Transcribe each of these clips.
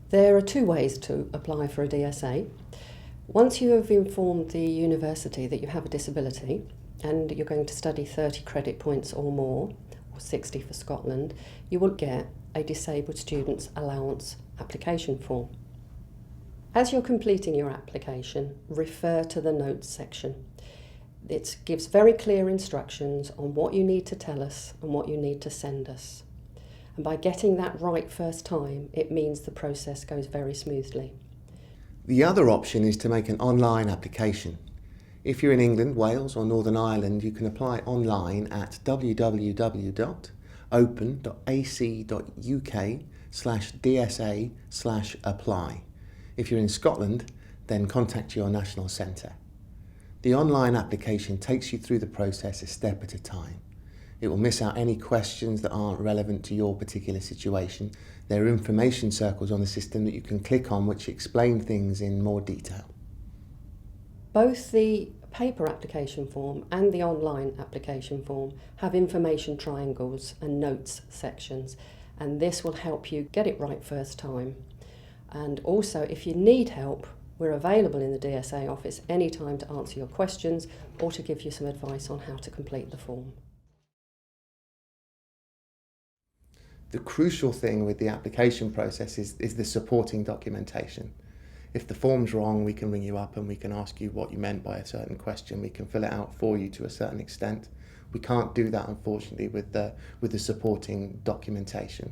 There are two ways to apply for a DSA. Once you have informed the university that you have a disability and you're going to study 30 credit points or more, or 60 for Scotland, you will get a Disabled Students Allowance application form. As you're completing your application, refer to the notes section. It gives very clear instructions on what you need to tell us and what you need to send us. And by getting that right first time, it means the process goes very smoothly. The other option is to make an online application. If you're in England, Wales or Northern Ireland, you can apply online at www.open.ac.uk/DSA/apply. If you're in Scotland, then contact your national centre. The online application takes you through the process a step at a time. It will miss out any questions that aren't relevant to your particular situation. There are information circles on the system that you can click on which explain things in more detail. Both the paper application form and the online application form have information triangles and notes sections, and this will help you get it right first time. And also, if you need help, we're available in the DSA office anytime to answer your questions or to give you some advice on how to complete the form. The crucial thing with the application process is the supporting documentation. If the form's wrong, we can ring you up and we can ask you what you meant by a certain question. We can fill it out for you to a certain extent. We can't do that, unfortunately, with the supporting documentation.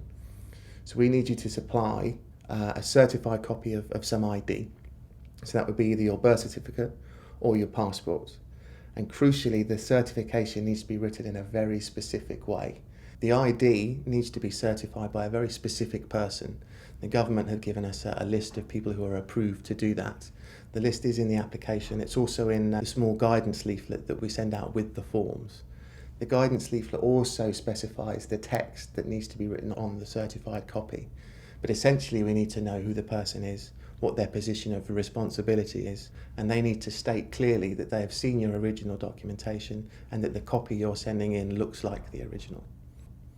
So we need you to supply a certified copy of some ID. So that would be either your birth certificate or your passport. And crucially, the certification needs to be written in a very specific way. The ID needs to be certified by a very specific person. The government have given us a list of people who are approved to do that. The list is in the application. It's also in the small guidance leaflet that we send out with the forms. The guidance leaflet also specifies the text that needs to be written on the certified copy. But essentially we need to know who the person is, what their position of responsibility is, and they need to state clearly that they have seen your original documentation and that the copy you're sending in looks like the original.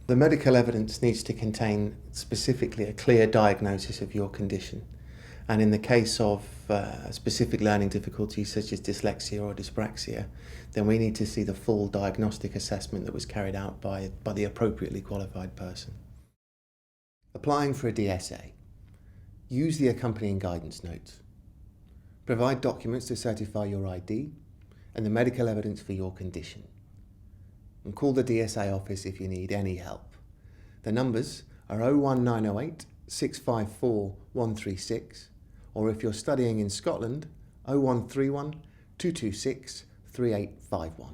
The medical evidence needs to contain specifically a clear diagnosis of your condition. And in the case of specific learning difficulties such as dyslexia or dyspraxia, then we need to see the full diagnostic assessment that was carried out by the appropriately qualified person. Applying for a DSA. Use the accompanying guidance notes. Provide documents to certify your ID and the medical evidence for your condition. And call the DSA office if you need any help. The numbers are 01908 654 136, or if you're studying in Scotland, 0131 226 3851.